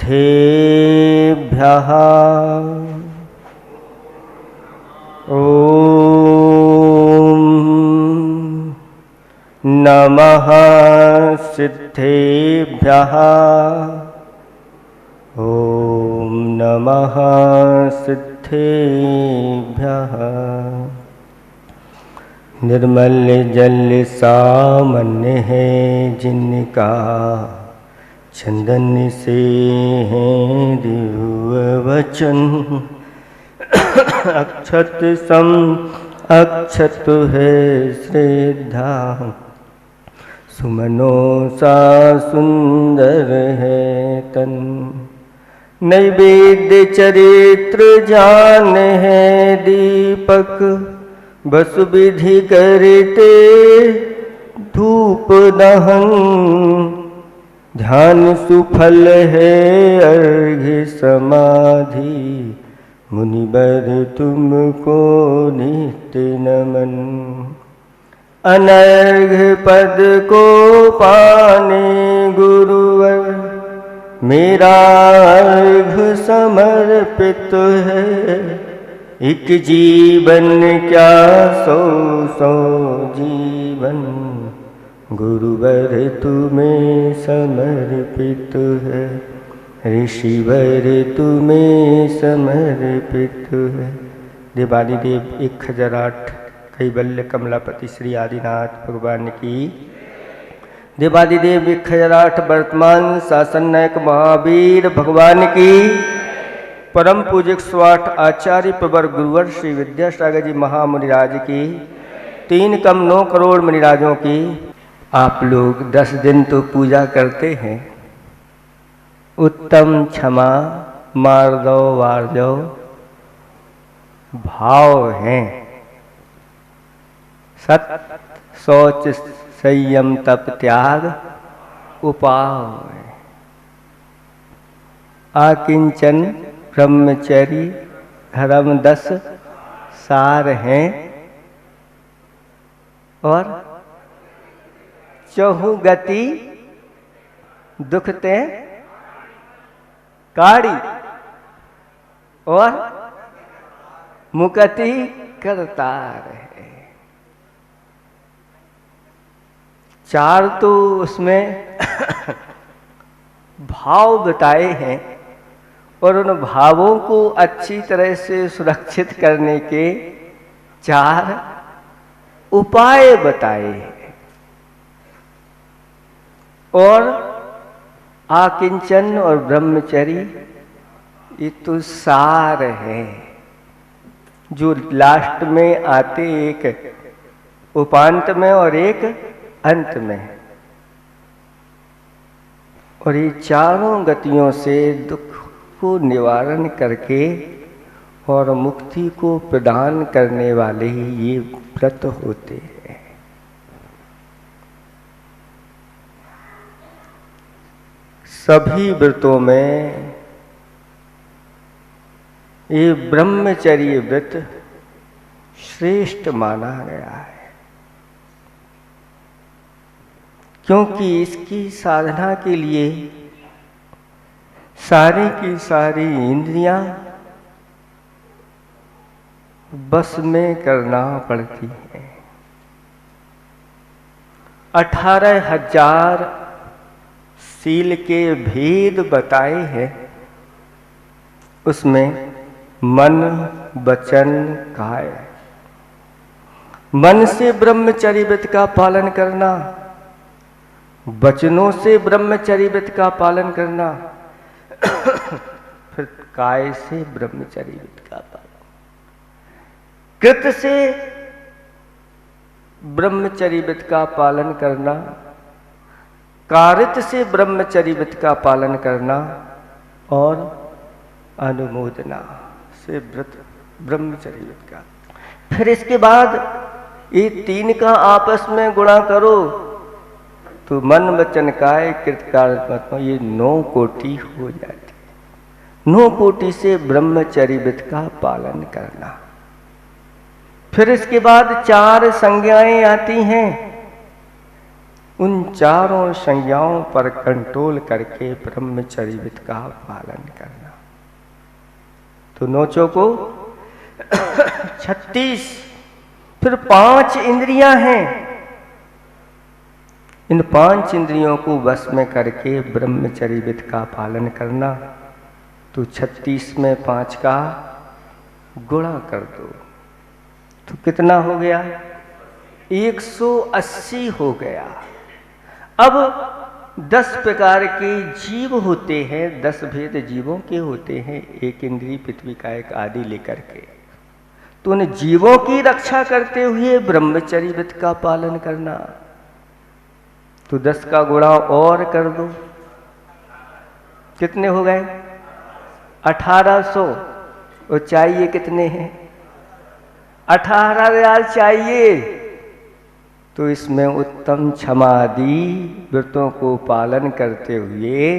सिद्धेभ्यः ॐ नमः सिद्धेभ्यः ॐ नमः सिद्धेभ्यः। निर्मल जल सामान्य है जिनका, चंदन से है दिव्य वचन। अक्षत सम अक्षत है श्रद्धा, सुमनों सा सुंदर है तन। नैवेद्य चरित्र जान है दीपक, बस विधि करते धूप दहन। ध्यान सुफल है अर्घ्य समाधि, मुनिवर तुमको नित्य नमन। अनर्घ्य पद को पाने गुरुवर, मेरा अर्घ्य समर्पित है। एक जीवन क्या सौ सौ जीवन, गुरुवर तुम्हें समर्पित है। ऋषिवर तुम्हें समर्पित है। देवादिदेव 1008 कैवल्य कमलापति श्री आदिनाथ भगवान की। देवादिदेव 1008 वर्तमान शासन नायक महावीर भगवान की। परम पूज्य 108 आचार्य प्रवर गुरुवर श्री विद्यासागर जी महामुनिराज की। 3 कम 9 करोड़ मुनिराजों की। आप लोग 10 दिन तो पूजा करते हैं। उत्तम क्षमा मार्दव वार्जव भाव हैं। सत्य शौच संयम तप त्याग उपाव है। आकिंचन ब्रह्मचर्य धर्म 10 सार हैं। और चहु गति दुखते काड़ी, और मुक्ति करतार है। 4 तो उसमें भाव बताए हैं, और उन भावों को अच्छी तरह से सुरक्षित करने के 4 उपाय बताए हैं। और आकिंचन और ब्रह्मचर्य ये तो सार है, जो लास्ट में आते, एक उपांत में और एक अंत में। और ये चारों गतियों से दुख को निवारण करके और मुक्ति को प्रदान करने वाले ही ये व्रत होते हैं। सभी व्रतों में ये ब्रह्मचर्य व्रत श्रेष्ठ माना गया है, क्योंकि इसकी साधना के लिए सारी की सारी इंद्रियां बस में करना पड़ती है। 18,000 शील के भेद बताए हैं। उसमें मन वचन काय। मन से ब्रह्मचर्य व्रत का पालन करना, वचनों से ब्रह्मचर्य व्रत का पालन करना, फिर काय से ब्रह्मचर्य व्रत का पालन, कृत से ब्रह्मचर्य व्रत का पालन करना, कारित से ब्रह्मचर्य व्रत का पालन करना, और अनुमोदना से व्रत ब्रह्मचर्य व्रत का। फिर इसके बाद ये 3 का आपस में गुणा करो तो मन वचन काय कृत कार्य, ये 9 कोटि हो जाती। 9 कोटि से ब्रह्मचर्य व्रत का पालन करना। फिर इसके बाद 4 संज्ञाएं आती हैं। उन चारों संज्ञाओं पर कंट्रोल करके ब्रह्मचर्य व्रत का पालन करना। तो नोचों को 36, फिर 5 इंद्रियां हैं। इन 5 इंद्रियों को वश में करके ब्रह्मचर्य व्रत का पालन करना। तो 36 में 5 का गुणा कर दो तो कितना हो गया? 180 हो गया। अब 10 प्रकार के जीव होते हैं, 10 भेद जीवों के होते हैं, एक इंद्रिय पृथ्वी का एक आदि लेकर के। तो उन जीवों की रक्षा करते हुए ब्रह्मचर्य व्रत का पालन करना। तो 10 का गुणा और कर दो, कितने हो गए? 1800। और चाहिए कितने हैं? 18,000 चाहिए। तो इसमें उत्तम क्षमादि व्रतों को पालन करते हुए,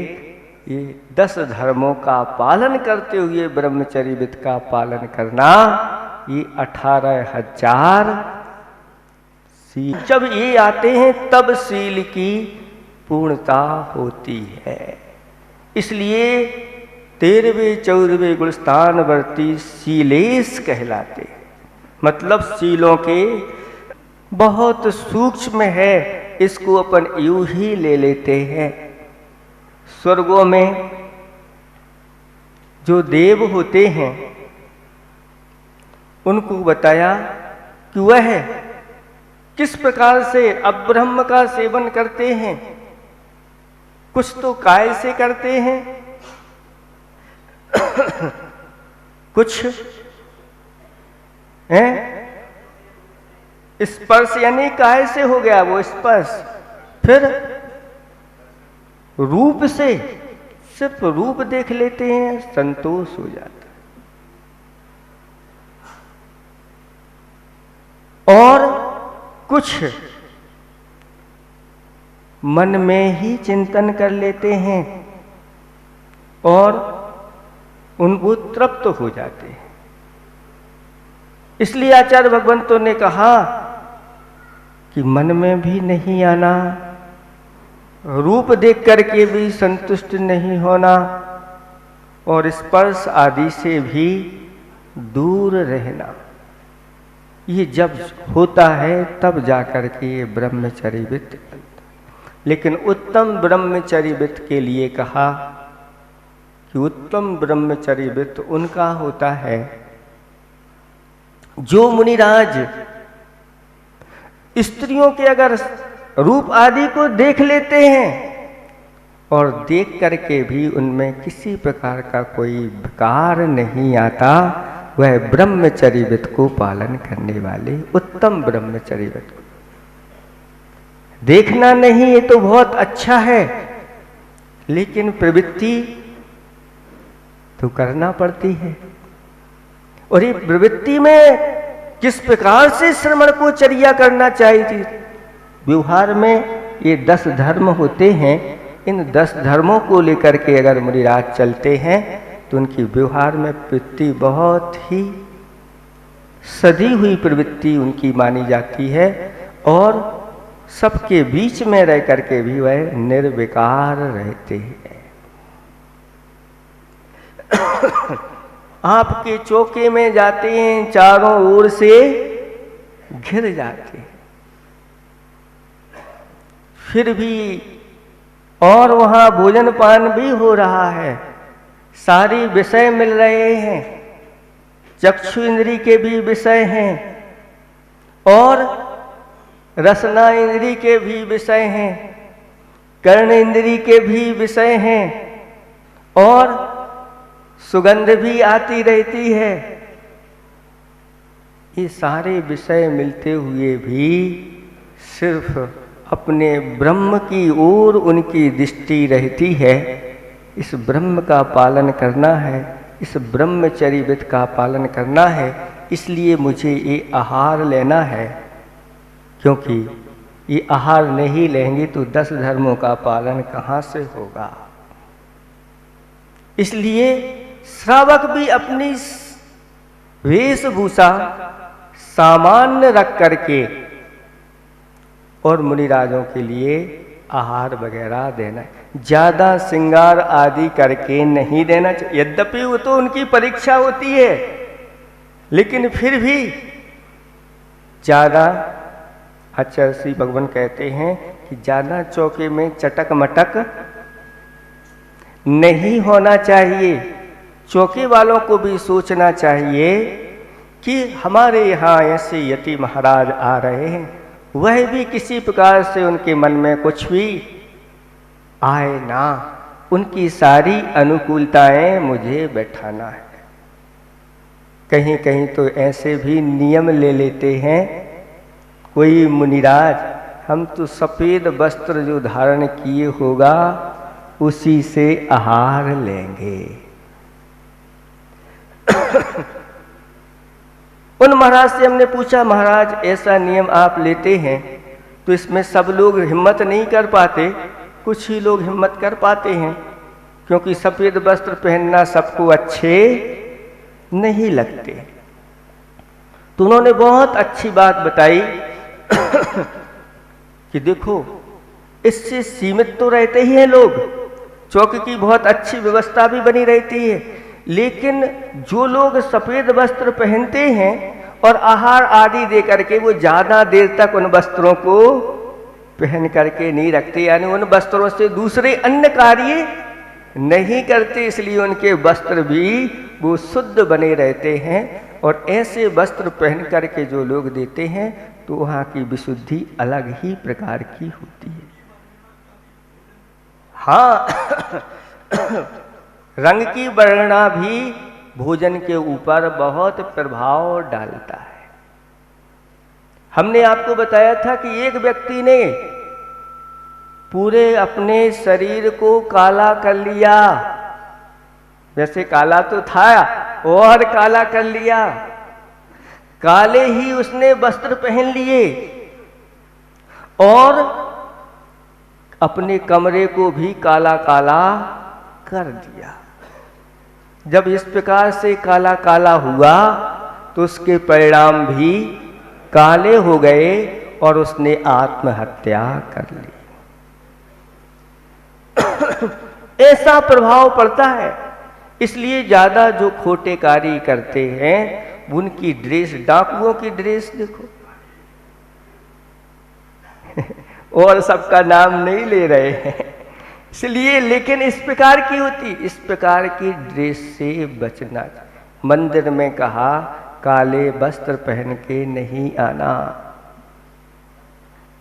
ये 10 धर्मों का पालन करते हुए ब्रह्मचर्य व्रत का पालन करना, ये 18,000 सील। जब ये आते हैं तब सील की पूर्णता होती है। इसलिए 13वें 14वें गुणस्थान वर्ती सीलेश कहलाते हैं। मतलब सीलों के बहुत सूक्ष्म है, इसको अपन यूं ही ले लेते हैं। स्वर्गों में जो देव होते हैं उनको बताया कि वह किस प्रकार से अब्रह्म का सेवन करते हैं। कुछ तो काय से करते हैं, कुछ हैं स्पर्श, यानी काय से हो गया वो स्पर्श। फिर रूप से, सिर्फ रूप देख लेते हैं, संतोष हो जाता। और कुछ मन में ही चिंतन कर लेते हैं और उनको तृप्त हो जाते हैं। इसलिए आचार्य भगवंतों ने कहा कि मन में भी नहीं आना, रूप देख करके भी संतुष्ट नहीं होना और स्पर्श आदि से भी दूर रहना। ये जब होता है तब जाकर के ये ब्रह्मचर्य व्रत। लेकिन उत्तम ब्रह्मचर्य व्रत के लिए कहा कि उत्तम ब्रह्मचर्य व्रत उनका होता है जो मुनिराज स्त्रियों के अगर रूप आदि को देख लेते हैं और देख करके भी उनमें किसी प्रकार का कोई विकार नहीं आता, वह ब्रह्मचर्य व्रत को पालन करने वाले उत्तम ब्रह्मचर्य व्रत को। देखना नहीं ये तो बहुत अच्छा है, लेकिन प्रवृत्ति तो करना पड़ती है। और ये प्रवृत्ति में किस प्रकार से श्रमण को चर्या करना चाहिए। व्यवहार में ये 10 धर्म होते हैं, इन 10 धर्मों को लेकर के अगर मुनिराज चलते हैं तो उनकी व्यवहार में प्रवृत्ति बहुत ही सधी हुई प्रवृत्ति उनकी मानी जाती है और सबके बीच में रह करके भी वह निर्विकार रहते हैं। आपके चौके में जाते हैं, चारों ओर से घिर जाते हैं, फिर भी और वहां भोजन पान भी हो रहा है, सारी विषय मिल रहे हैं, चक्षु इंद्री के भी विषय हैं और रसना इंद्री के भी विषय हैं, कर्ण इंद्री के भी विषय हैं और सुगंध भी आती रहती है। ये सारे विषय मिलते हुए भी सिर्फ अपने ब्रह्म की ओर उनकी दृष्टि रहती है। इस ब्रह्म का पालन करना है, इस ब्रह्मचर्य व्रत का पालन करना है, इसलिए मुझे ये आहार लेना है, क्योंकि ये आहार नहीं लेंगे तो 10 धर्मों का पालन कहाँ से होगा। इसलिए श्रावक भी अपनी वेशभूषा सामान्य रख करके और मुनिराजों के लिए आहार वगैरह देना, ज़्यादा श्रृंगार आदि करके नहीं देना चाहिए। यद्यपि वो तो उनकी परीक्षा होती है, लेकिन फिर भी ज़्यादा, आचार्य श्री भगवान कहते हैं कि ज़्यादा चौके में चटक मटक नहीं होना चाहिए। चौके वालों को भी सोचना चाहिए कि हमारे यहाँ ऐसे यति महाराज आ रहे हैं, वह भी किसी प्रकार से उनके मन में कुछ भी आए ना, उनकी सारी अनुकूलताएं मुझे बैठाना है। कहीं कहीं तो ऐसे भी नियम ले लेते हैं कोई मुनिराज, हम तो सफ़ेद वस्त्र जो धारण किए होगा उसी से आहार लेंगे। उन महाराज से हमने पूछा, महाराज ऐसा नियम आप लेते हैं तो इसमें सब लोग हिम्मत नहीं कर पाते? कुछ ही लोग हिम्मत कर पाते हैं, क्योंकि सफ़ेद वस्त्र पहनना सबको अच्छे नहीं लगते। तो उन्होंने बहुत अच्छी बात बताई कि देखो, इससे सीमित तो रहते ही हैं लोग, चौकी की बहुत अच्छी व्यवस्था भी बनी रहती है, लेकिन जो लोग सफ़ेद वस्त्र पहनते हैं और आहार आदि दे करके वो ज़्यादा देर तक उन वस्त्रों को पहन करके नहीं रखते, यानी उन वस्त्रों से दूसरे अन्य कार्य नहीं करते, इसलिए उनके वस्त्र भी वो शुद्ध बने रहते हैं। और ऐसे वस्त्र पहन करके जो लोग देते हैं तो वहाँ की विशुद्धि अलग ही प्रकार की होती है। हाँ रंग की वर्णना भी भोजन के ऊपर बहुत प्रभाव डालता है। हमने आपको बताया था कि एक व्यक्ति ने पूरे अपने शरीर को काला कर लिया, वैसे काला तो था और काला कर लिया, काले ही उसने वस्त्र पहन लिए और अपने कमरे को भी काला काला कर दिया। जब इस प्रकार से काला काला हुआ तो उसके परिणाम भी काले हो गए और उसने आत्महत्या कर ली। ऐसा प्रभाव पड़ता है, इसलिए ज्यादा जो खोटे कार्य करते हैं उनकी ड्रेस, डाकुओं की ड्रेस देखो और सबका नाम नहीं ले रहे हैं इसलिए, लेकिन इस प्रकार की होती, इस प्रकार की ड्रेस से बचना। मंदिर में कहा काले वस्त्र पहन के नहीं आना,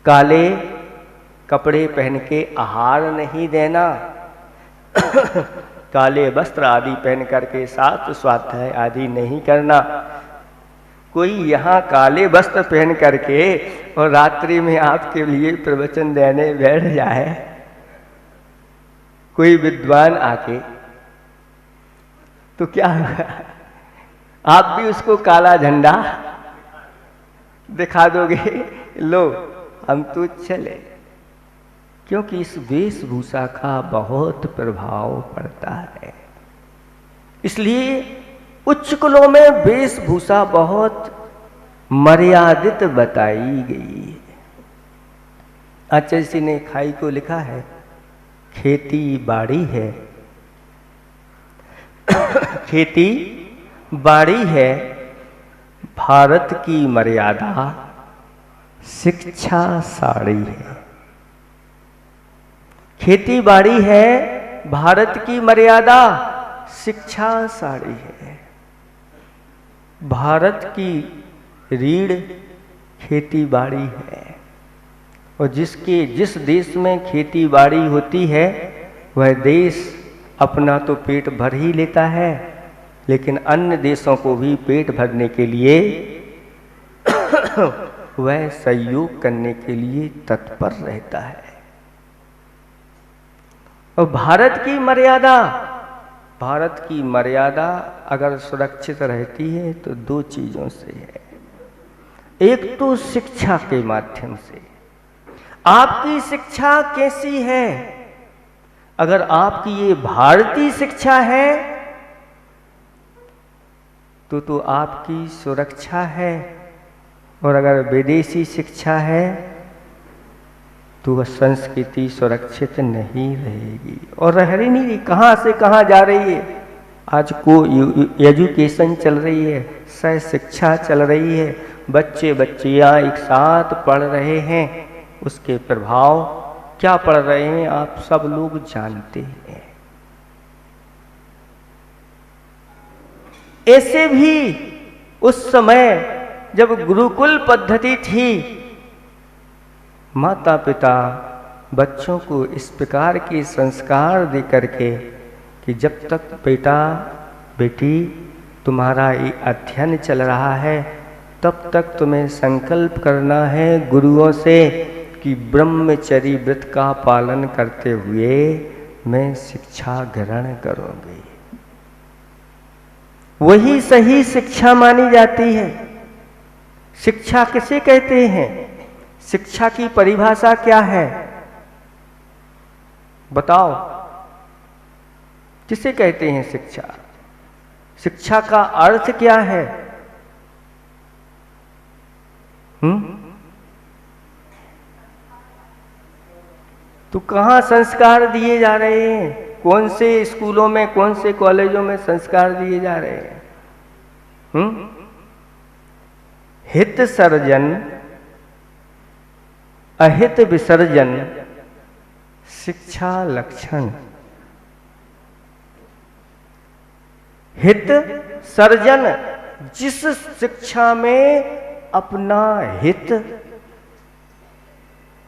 काले कपड़े पहन के आहार नहीं देना, काले वस्त्र आदि पहन करके साथ स्वाध्याय आदि नहीं करना। कोई यहाँ काले वस्त्र पहन करके और रात्रि में आपके लिए प्रवचन देने बैठ जाए, कोई विद्वान आके, तो क्या होगा? आप भी उसको काला झंडा दिखा दोगे, लो हम तो चले, क्योंकि इस वेशभूषा का बहुत प्रभाव पड़ता है। इसलिए उच्च कुलों में वेशभूषा बहुत मर्यादित बताई गई है। आचार्य जी ने खाई को लिखा है, खेती बाड़ी है खेती बाड़ी है भारत की मर्यादा, शिक्षा साड़ी है। खेती बाड़ी है भारत की मर्यादा, शिक्षा साड़ी है। भारत की रीढ़ खेती बाड़ी है, और जिस देश में खेती बाड़ी होती है वह देश अपना तो पेट भर ही लेता है, लेकिन अन्य देशों को भी पेट भरने के लिए वह सहयोग करने के लिए तत्पर रहता है। और भारत की मर्यादा अगर सुरक्षित रहती है तो दो चीजों से है। एक तो शिक्षा के माध्यम से। आपकी शिक्षा कैसी है? अगर आपकी ये भारतीय शिक्षा है तो आपकी सुरक्षा है, और अगर विदेशी शिक्षा है तो वह संस्कृति सुरक्षित नहीं रहेगी और रह ही नहीं रही। कहाँ से कहाँ जा रही है। आज को एजुकेशन चल रही है, सह शिक्षा चल रही है, बच्चे बच्चियाँ एक साथ पढ़ रहे हैं। उसके प्रभाव क्या पड़ रहे हैं आप सब लोग जानते हैं। ऐसे भी उस समय जब गुरुकुल पद्धति थी, माता पिता बच्चों को इस प्रकार के संस्कार दे करके कि जब तक बेटा बेटी तुम्हारा ये अध्ययन चल रहा है तब तक तुम्हें संकल्प करना है गुरुओं से कि ब्रह्मचर्य व्रत का पालन करते हुए मैं शिक्षा ग्रहण करूंगी। वही सही शिक्षा मानी जाती है। शिक्षा किसे कहते हैं? शिक्षा की परिभाषा क्या है बताओ, किसे कहते हैं शिक्षा? शिक्षा का अर्थ क्या है? तो कहाँ संस्कार दिए जा रहे हैं? कौन से स्कूलों में, कौन से कॉलेजों में संस्कार दिए जा रहे हैं? हित सर्जन अहित विसर्जन शिक्षा लक्षण। हित सर्जन, जिस शिक्षा में अपना हित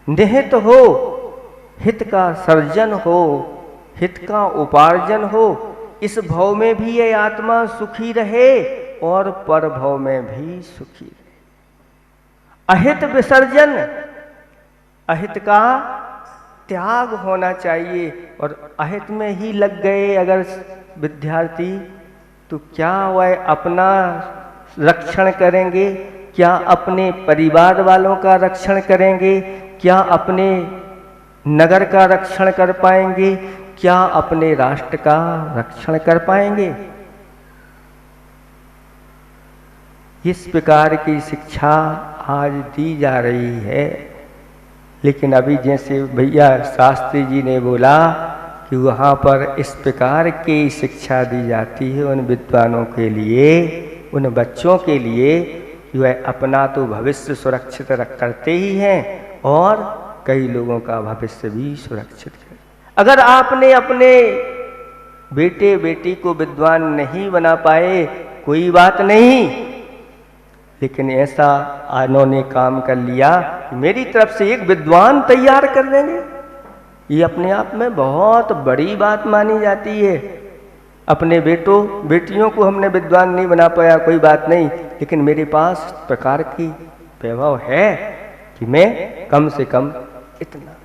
निहित हो, हित का सर्जन हो, हित का उपार्जन हो, इस भव में भी ये आत्मा सुखी रहे और पर भव में भी सुखी रहे। अहित विसर्जन, अहित का त्याग होना चाहिए। और अहित में ही लग गए अगर विद्यार्थी तो क्या वह अपना रक्षण करेंगे? क्या अपने परिवार वालों का रक्षण करेंगे? क्या अपने नगर का रक्षण कर पाएंगे? क्या अपने राष्ट्र का रक्षण कर पाएंगे? इस प्रकार की शिक्षा आज दी जा रही है। लेकिन अभी जैसे भैया शास्त्री जी ने बोला कि वहाँ पर इस प्रकार की शिक्षा दी जाती है उन विद्वानों के लिए, उन बच्चों के लिए कि वह अपना तो भविष्य सुरक्षित करते ही हैं और कई लोगों का भविष्य भी सुरक्षित करें। अगर आपने अपने बेटे बेटी को विद्वान नहीं बना पाए कोई बात नहीं, लेकिन ऐसा इन्होंने काम कर लिया कि मेरी तरफ से एक विद्वान तैयार कर देंगे, ये अपने आप में बहुत बड़ी बात मानी जाती है। अपने बेटों बेटियों को हमने विद्वान नहीं बना पाया कोई बात नहीं, लेकिन मेरे पास प्रकार की वैभव है कि मैं कम से कम इतना